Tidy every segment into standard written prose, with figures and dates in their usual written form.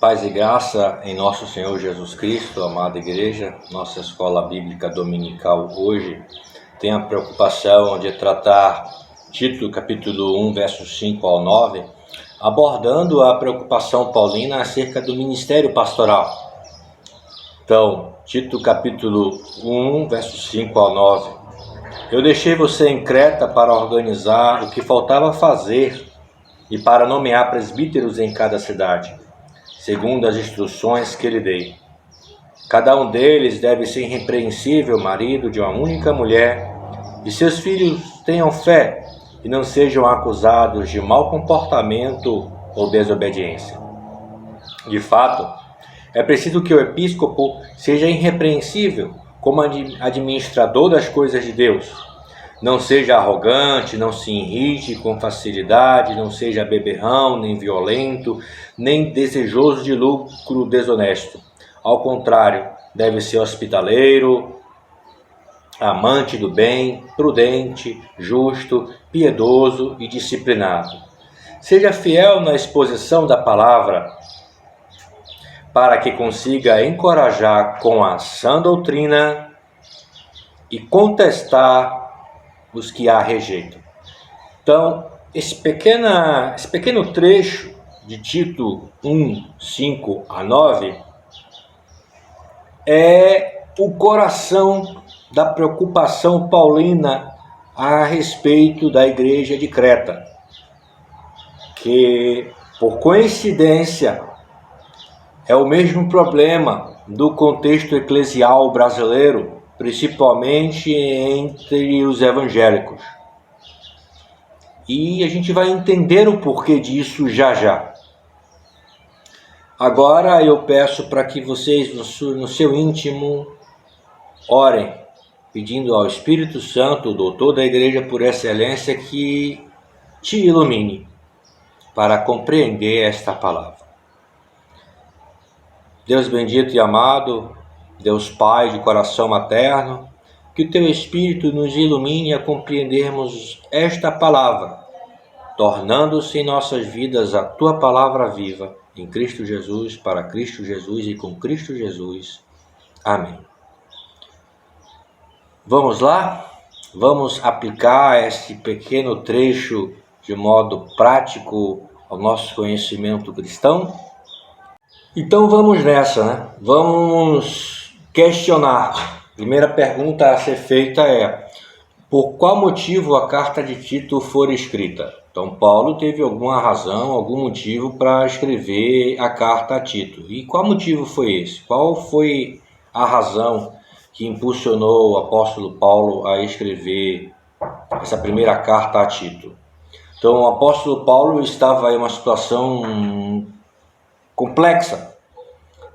Paz e graça em nosso Senhor Jesus Cristo, amada igreja. Nossa escola bíblica dominical hoje tem a preocupação de tratar Tito capítulo 1, versos 5 ao 9, abordando a preocupação paulina acerca do ministério pastoral. Então, Tito capítulo 1, versos 5 ao 9. Eu deixei você em Creta para organizar o que faltava fazer e para nomear presbíteros em cada cidade, segundo as instruções que lhe dei. Cada um deles deve ser irrepreensível, marido de uma única mulher, e seus filhos tenham fé e não sejam acusados de mau comportamento ou desobediência. De fato, é preciso que o episcopo seja irrepreensível como administrador das coisas de Deus. Não seja arrogante, não se irrite com facilidade, não seja beberrão, nem violento, nem desejoso de lucro desonesto. Ao contrário, deve ser hospitaleiro, amante do bem, prudente, justo, piedoso e disciplinado. Seja fiel na exposição da palavra, para que consiga encorajar com a sã doutrina e contestar os que a rejeitam. Então, esse pequeno trecho de Tito 1, 5 a 9 é o coração da preocupação paulina a respeito da igreja de Creta, que, por coincidência, é o mesmo problema do contexto eclesial brasileiro, principalmente entre os evangélicos. E a gente vai entender o porquê disso já já. Agora eu peço para que vocês, no seu íntimo, orem, pedindo ao Espírito Santo, o doutor da igreja por excelência, que te ilumine para compreender esta palavra. Deus bendito e amado, Deus Pai de coração materno, que o Teu Espírito nos ilumine a compreendermos esta palavra, tornando-se em nossas vidas a Tua palavra viva, em Cristo Jesus, para Cristo Jesus e com Cristo Jesus. Amém. Vamos lá? Vamos aplicar este pequeno trecho de modo prático ao nosso conhecimento cristão? Então vamos nessa, né? Vamos questionar. A primeira pergunta a ser feita é: por qual motivo a carta de Tito foi escrita? Então Paulo teve alguma razão, algum motivo para escrever a carta a Tito. E qual motivo foi esse? Qual foi a razão que impulsionou o apóstolo Paulo a escrever essa primeira carta a Tito? Então o apóstolo Paulo estava em uma situação complexa,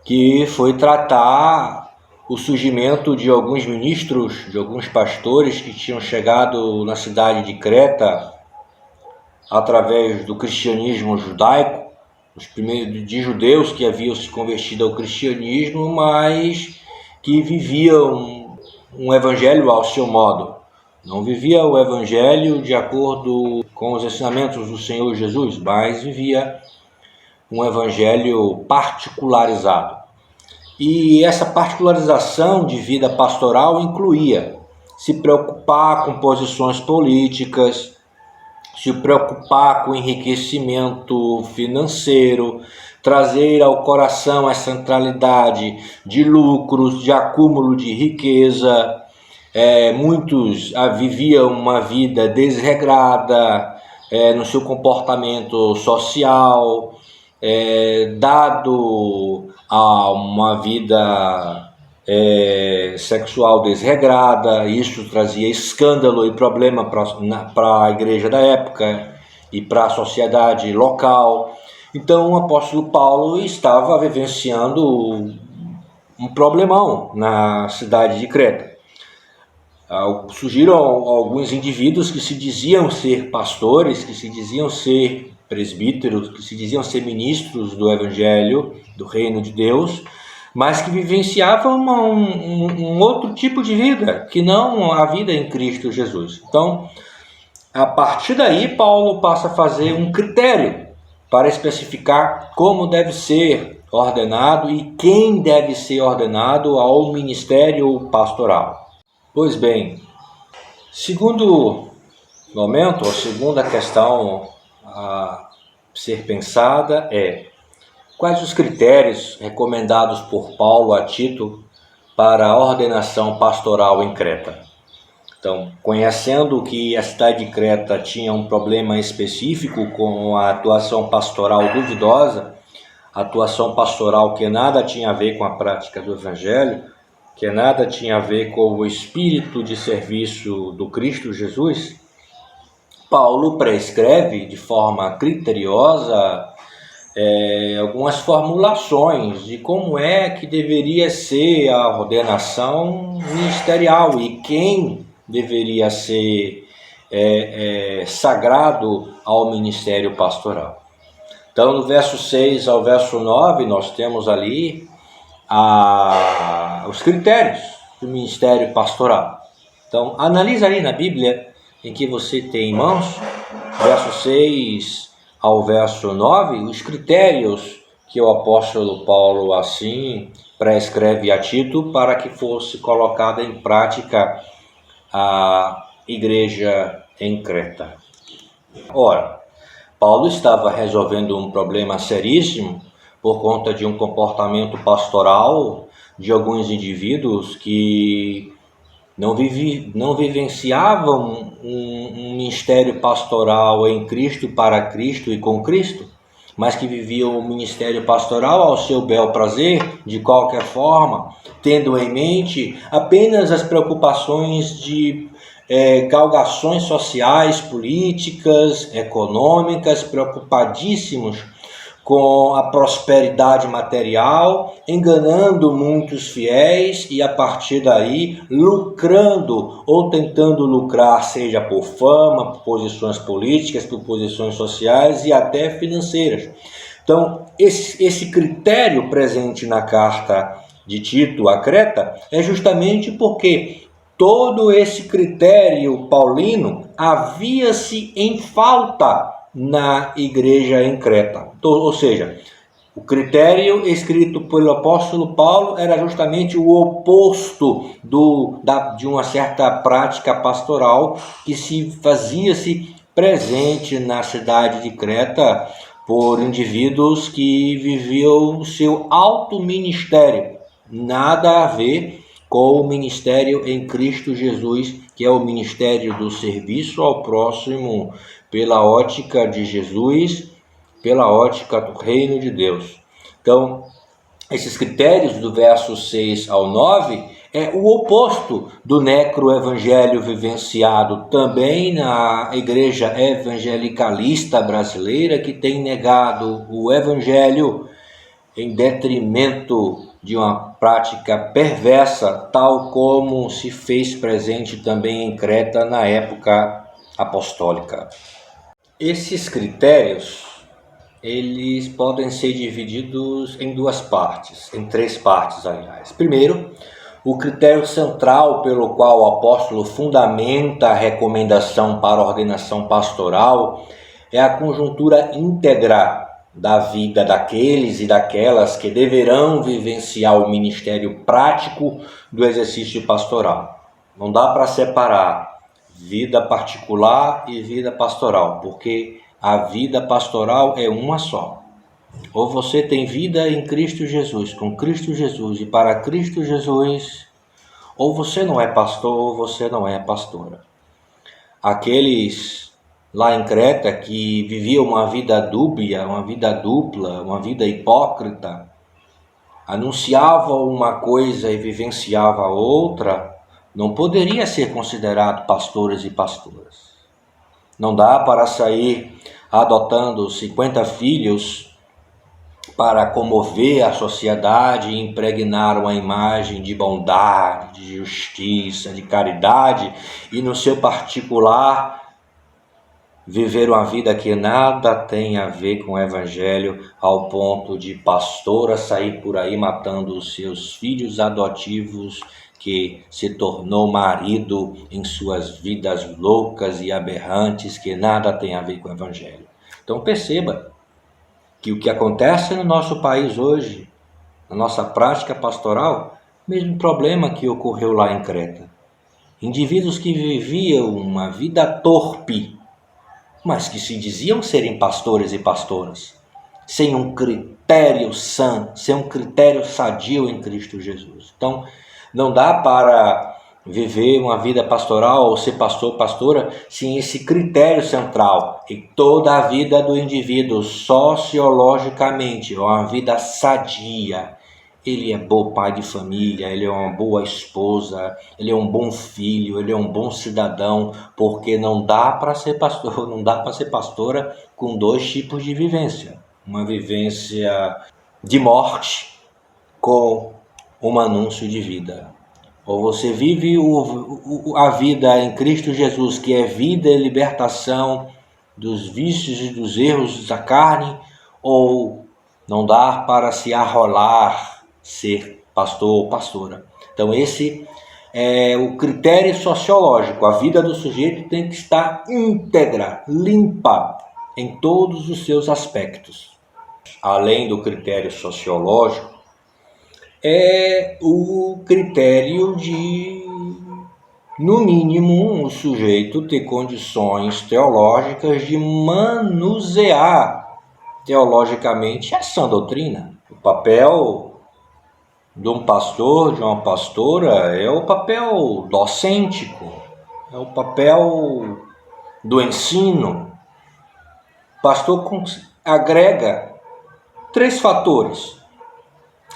que foi tratar o surgimento de alguns ministros, de alguns pastores que tinham chegado na cidade de Creta através do cristianismo judaico, os primeiros de judeus que haviam se convertido ao cristianismo, mas que viviam um evangelho ao seu modo. Não vivia o evangelho de acordo com os ensinamentos do Senhor Jesus, mas vivia um evangelho particularizado. E essa particularização de vida pastoral incluía se preocupar com posições políticas, se preocupar com enriquecimento financeiro, trazer ao coração a centralidade de lucros, de acúmulo de riqueza. Muitos viviam uma vida desregrada no seu comportamento social, dado a uma vida sexual desregrada. Isso trazia escândalo e problema para a igreja da época e para a sociedade local. Então o apóstolo Paulo estava vivenciando um problemão na cidade de Creta. Surgiram alguns indivíduos que se diziam ser pastores, que se diziam ser presbíteros, que se diziam ser ministros do evangelho, do reino de Deus, mas que vivenciavam um outro tipo de vida, que não a vida em Cristo Jesus. Então, a partir daí, Paulo passa a fazer um critério para especificar como deve ser ordenado e quem deve ser ordenado ao ministério pastoral. Pois bem, segundo momento, ou segunda questão a ser pensada é: quais os critérios recomendados por Paulo a Tito para a ordenação pastoral em Creta? Então, conhecendo que a cidade de Creta tinha um problema específico com a atuação pastoral duvidosa, atuação pastoral que nada tinha a ver com a prática do Evangelho, que nada tinha a ver com o espírito de serviço do Cristo Jesus, Paulo prescreve de forma criteriosa algumas formulações de como é que deveria ser a ordenação ministerial e quem deveria ser sagrado ao ministério pastoral. Então, no verso 6 ao verso 9, nós temos ali os critérios do ministério pastoral. Então, analisa aí na Bíblia em que você tem em mãos, verso 6 ao verso 9, os critérios que o apóstolo Paulo assim prescreve a Tito para que fosse colocada em prática a igreja em Creta. Ora, Paulo estava resolvendo um problema seríssimo por conta de um comportamento pastoral de alguns indivíduos que não vivenciavam um ministério pastoral em Cristo, para Cristo e com Cristo, mas que viviam o ministério pastoral ao seu bel prazer, de qualquer forma, tendo em mente apenas as preocupações de galgações sociais, políticas, econômicas, preocupadíssimos com a prosperidade material, enganando muitos fiéis e a partir daí lucrando ou tentando lucrar, seja por fama, por posições políticas, por posições sociais e até financeiras. Então, esse critério presente na carta de Tito a Creta é justamente porque todo esse critério paulino havia-se em falta na igreja em Creta. Ou seja, o critério escrito pelo apóstolo Paulo era justamente o oposto de uma certa prática pastoral que fazia-se presente na cidade de Creta por indivíduos que viviam o seu alto ministério. Nada a ver com o ministério em Cristo Jesus, que é o ministério do serviço ao próximo pela ótica de Jesus, pela ótica do reino de Deus. Então, esses critérios do verso 6 ao 9 é o oposto do necroevangelho vivenciado também na igreja evangelicalista brasileira, que tem negado o evangelho em detrimento de uma prática perversa, tal como se fez presente também em Creta na época apostólica. Esses critérios, eles podem ser divididos em duas partes, em três partes, aliás. Primeiro, o critério central pelo qual o apóstolo fundamenta a recomendação para a ordenação pastoral é a conjuntura íntegra da vida daqueles e daquelas que deverão vivenciar o ministério prático do exercício pastoral. Não dá para separar vida particular e vida pastoral, porque a vida pastoral é uma só. Ou você tem vida em Cristo Jesus, com Cristo Jesus e para Cristo Jesus, ou você não é pastor ou você não é pastora. Aqueles lá em Creta que viviam uma vida dúbia, uma vida dupla, uma vida hipócrita, anunciavam uma coisa e vivenciava outra, não poderia ser considerado pastores e pastoras. Não dá para sair adotando 50 filhos para comover a sociedade e impregnar uma imagem de bondade, de justiça, de caridade, e no seu particular viver uma vida que nada tem a ver com o evangelho, ao ponto de pastora sair por aí matando os seus filhos adotivos, que se tornou marido em suas vidas loucas e aberrantes, que nada tem a ver com o evangelho. Então perceba que o que acontece no nosso país hoje, na nossa prática pastoral, mesmo problema que ocorreu lá em Creta. Indivíduos que viviam uma vida torpe, mas que se diziam serem pastores e pastoras, sem um critério sã, sem um critério sadio em Cristo Jesus. Então, não dá para viver uma vida pastoral ou ser pastor ou pastora sem esse critério central. E toda a vida do indivíduo, sociologicamente, é uma vida sadia. Ele é bom pai de família, ele é uma boa esposa, ele é um bom filho, ele é um bom cidadão, porque não dá para ser pastor, não dá para ser pastora com dois tipos de vivência. Uma vivência de morte com um anúncio de vida. Ou você vive a vida em Cristo Jesus, que é vida e libertação dos vícios e dos erros da carne, ou não dá para se arrolar ser pastor ou pastora. Então esse é o critério sociológico. A vida do sujeito tem que estar íntegra, limpa, em todos os seus aspectos. Além do critério sociológico, é o critério de, no mínimo, o sujeito ter condições teológicas de manusear teologicamente a sã doutrina. O papel de um pastor, de uma pastora, é o papel docêntico, é o papel do ensino. O pastor agrega 3 fatores.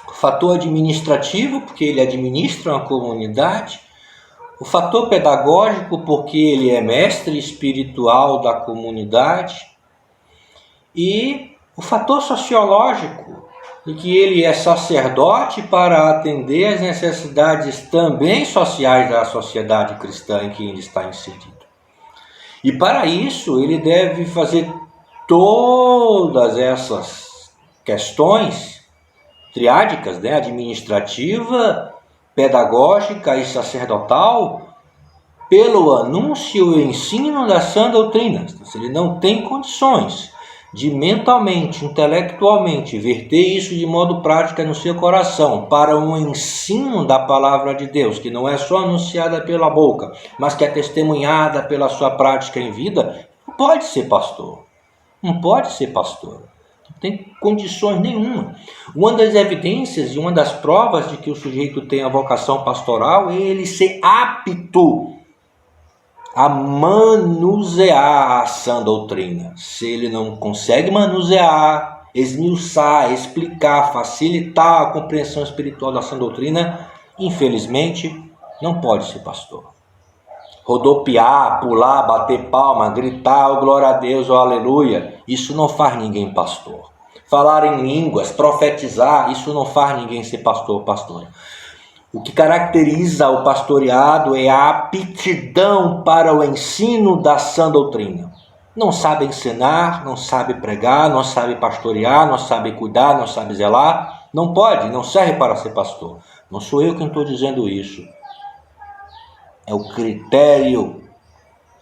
O fator administrativo, porque ele administra uma comunidade. O fator pedagógico, porque ele é mestre espiritual da comunidade. E o fator sociológico, em que ele é sacerdote para atender às necessidades também sociais da sociedade cristã em que ele está inserido. E para isso ele deve fazer todas essas questões triádicas, né? Administrativa, pedagógica e sacerdotal, pelo anúncio e ensino da sã doutrina. Se ele não tem condições de mentalmente, intelectualmente, verter isso de modo prático no seu coração para um ensino da palavra de Deus, que não é só anunciada pela boca, mas que é testemunhada pela sua prática em vida, não pode ser pastor. Não pode ser pastor. Não tem condições nenhuma. Uma das evidências e uma das provas de que o sujeito tem a vocação pastoral é ele ser apto a manusear a sã doutrina. Se ele não consegue manusear, esmiuçar, explicar, facilitar a compreensão espiritual da sã doutrina, infelizmente, não pode ser pastor. Rodopiar, pular, bater palma, gritar, oh, glória a Deus, oh, aleluia, isso não faz ninguém pastor. Falar em línguas, profetizar, isso não faz ninguém ser pastor ou pastora. O que caracteriza o pastoreado é a aptidão para o ensino da sã doutrina. Não sabe ensinar, não sabe pregar, não sabe pastorear, não sabe cuidar, não sabe zelar. Não pode, não serve para ser pastor. Não sou eu quem estou dizendo isso. É o critério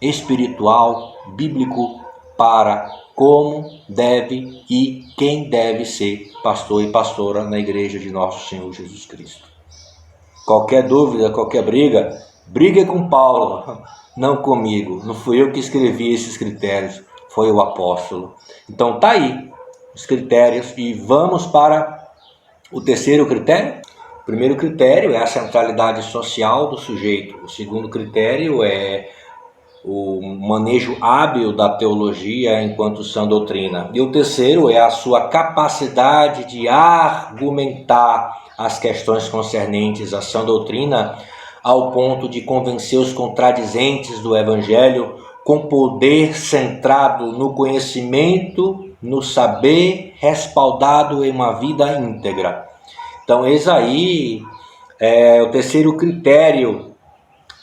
espiritual, bíblico, para como deve e quem deve ser pastor e pastora na igreja de nosso Senhor Jesus Cristo. Qualquer dúvida, qualquer briga, briga com Paulo, não comigo. Não fui eu que escrevi esses critérios, foi o apóstolo. Então tá aí os critérios e vamos para o terceiro critério. O primeiro critério é a centralidade social do sujeito. O segundo critério é o manejo hábil da teologia enquanto sã doutrina. E o terceiro é a sua capacidade de argumentar as questões concernentes à sã doutrina ao ponto de convencer os contradizentes do Evangelho com poder centrado no conhecimento, no saber, respaldado em uma vida íntegra. Então, eis aí o terceiro critério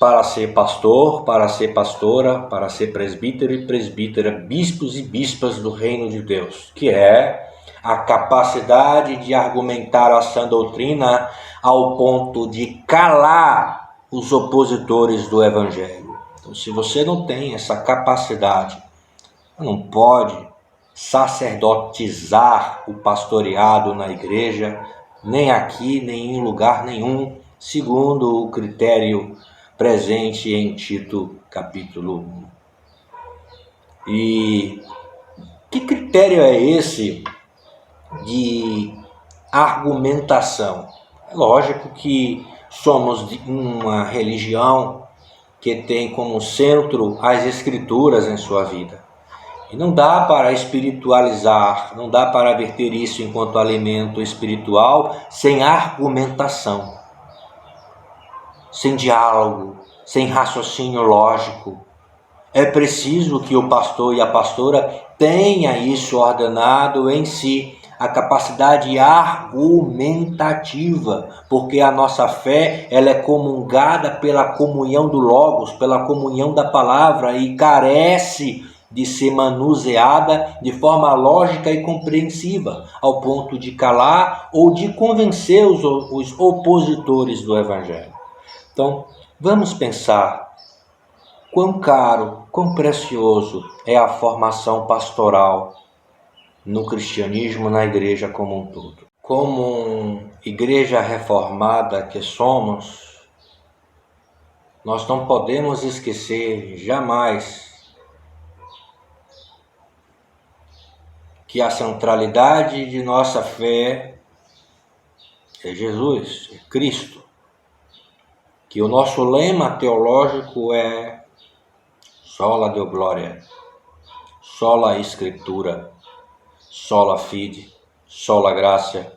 para ser pastor, para ser pastora, para ser presbítero e presbítera, bispos e bispas do reino de Deus, que é a capacidade de argumentar a sã doutrina ao ponto de calar os opositores do evangelho. Então, se você não tem essa capacidade, não pode sacerdotizar o pastoreado na igreja, nem aqui, nem em lugar nenhum, segundo o critério presente em Tito, capítulo 1. E que critério é esse de argumentação? É lógico que somos de uma religião que tem como centro as Escrituras em sua vida. E não dá para espiritualizar, não dá para verter isso enquanto alimento espiritual sem argumentação, sem diálogo, sem raciocínio lógico. É preciso que o pastor e a pastora tenha isso ordenado em si, a capacidade argumentativa, porque a nossa fé ela é comungada pela comunhão do Logos, pela comunhão da palavra e carece de ser manuseada de forma lógica e compreensiva, ao ponto de calar ou de convencer os opositores do Evangelho. Então, vamos pensar quão caro, quão precioso é a formação pastoral no cristianismo, na igreja como um todo. Como igreja reformada que somos, nós não podemos esquecer jamais que a centralidade de nossa fé é Jesus, é Cristo. Que o nosso lema teológico é sola Deo Gloria, sola Escritura, sola Fide, sola Gracia.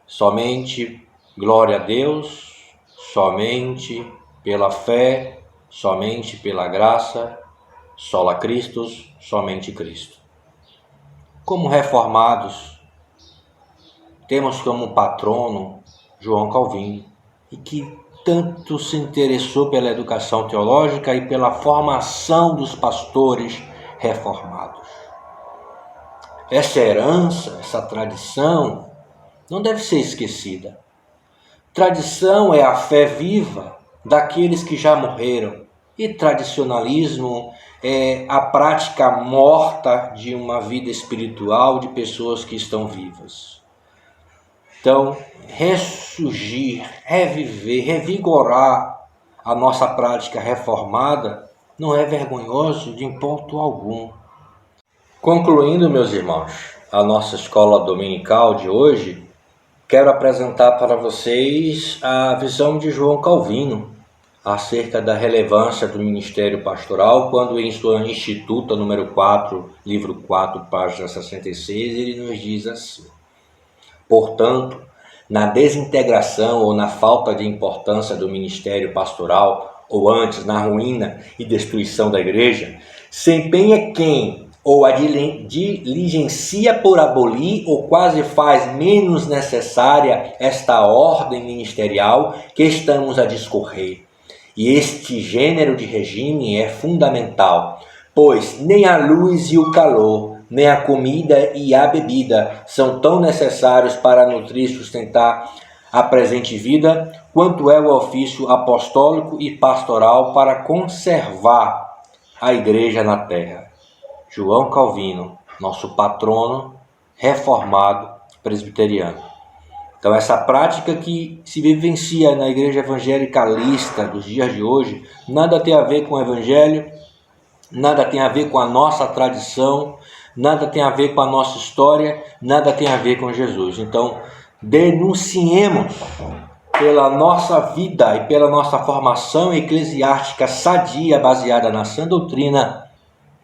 Somente glória a Deus, somente pela fé, somente pela graça, sola Christus, somente Cristo. Como reformados, temos como patrono João Calvino, e que tanto se interessou pela educação teológica e pela formação dos pastores reformados. Essa herança, essa tradição, não deve ser esquecida. Tradição é a fé viva daqueles que já morreram, e tradicionalismo é a prática morta de uma vida espiritual de pessoas que estão vivas. Então, ressurgir, reviver, revigorar a nossa prática reformada não é vergonhoso de ponto algum. Concluindo, meus irmãos, a nossa escola dominical de hoje, quero apresentar para vocês a visão de João Calvino acerca da relevância do ministério pastoral, quando em sua Instituta número 4, livro 4, página 66, ele nos diz assim: portanto, na desintegração ou na falta de importância do ministério pastoral, ou antes, na ruína e destruição da igreja, se empenha quem ou a diligencia por abolir ou quase faz menos necessária esta ordem ministerial que estamos a discorrer. E este gênero de regime é fundamental, pois nem a luz e o calor, nem a comida e a bebida são tão necessários para nutrir e sustentar a presente vida, quanto é o ofício apostólico e pastoral para conservar a igreja na terra. João Calvino, nosso patrono reformado presbiteriano. Então, essa prática que se vivencia na igreja evangelicalista dos dias de hoje, nada tem a ver com o evangelho, nada tem a ver com a nossa tradição, nada tem a ver com a nossa história, nada tem a ver com Jesus. Então, denunciemos pela nossa vida e pela nossa formação eclesiástica sadia, baseada na sã doutrina,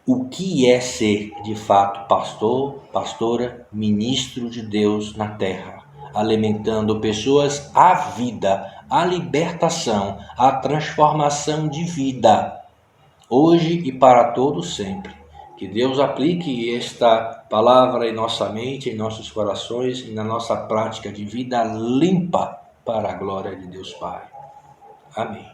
o que é ser, de fato, pastor, pastora, ministro de Deus na terra, alimentando pessoas à vida, à libertação, à transformação de vida, hoje e para todos sempre. Que Deus aplique esta palavra em nossa mente, em nossos corações e na nossa prática de vida limpa para a glória de Deus Pai. Amém.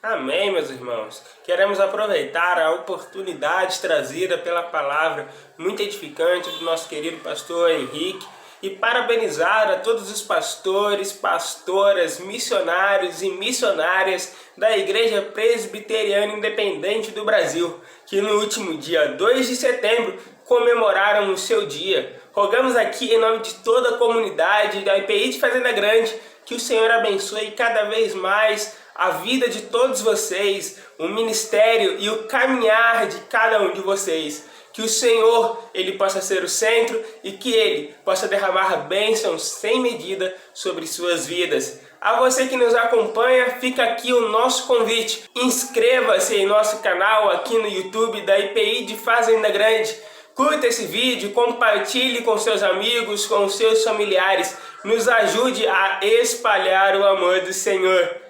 Amém, meus irmãos. Queremos aproveitar a oportunidade trazida pela palavra muito edificante do nosso querido pastor Henrique e parabenizar a todos os pastores, pastoras, missionários e missionárias da Igreja Presbiteriana Independente do Brasil, que no último dia 2 de setembro comemoraram o seu dia. Rogamos aqui em nome de toda a comunidade da IPI de Fazenda Grande que o Senhor abençoe cada vez mais a vida de todos vocês, o ministério e o caminhar de cada um de vocês. Que o Senhor, Ele possa ser o centro e que Ele possa derramar bênçãos sem medida sobre suas vidas. A você que nos acompanha, fica aqui o nosso convite. Inscreva-se em nosso canal aqui no YouTube da IPI de Fazenda Grande. Curta esse vídeo, compartilhe com seus amigos, com seus familiares. Nos ajude a espalhar o amor do Senhor.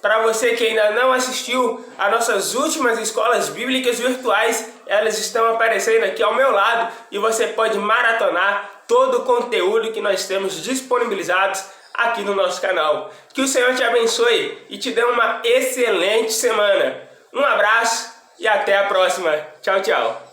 Para você que ainda não assistiu às nossas últimas escolas bíblicas virtuais, elas estão aparecendo aqui ao meu lado e você pode maratonar todo o conteúdo que nós temos disponibilizados aqui no nosso canal. Que o Senhor te abençoe e te dê uma excelente semana. Um abraço e até a próxima. Tchau, tchau.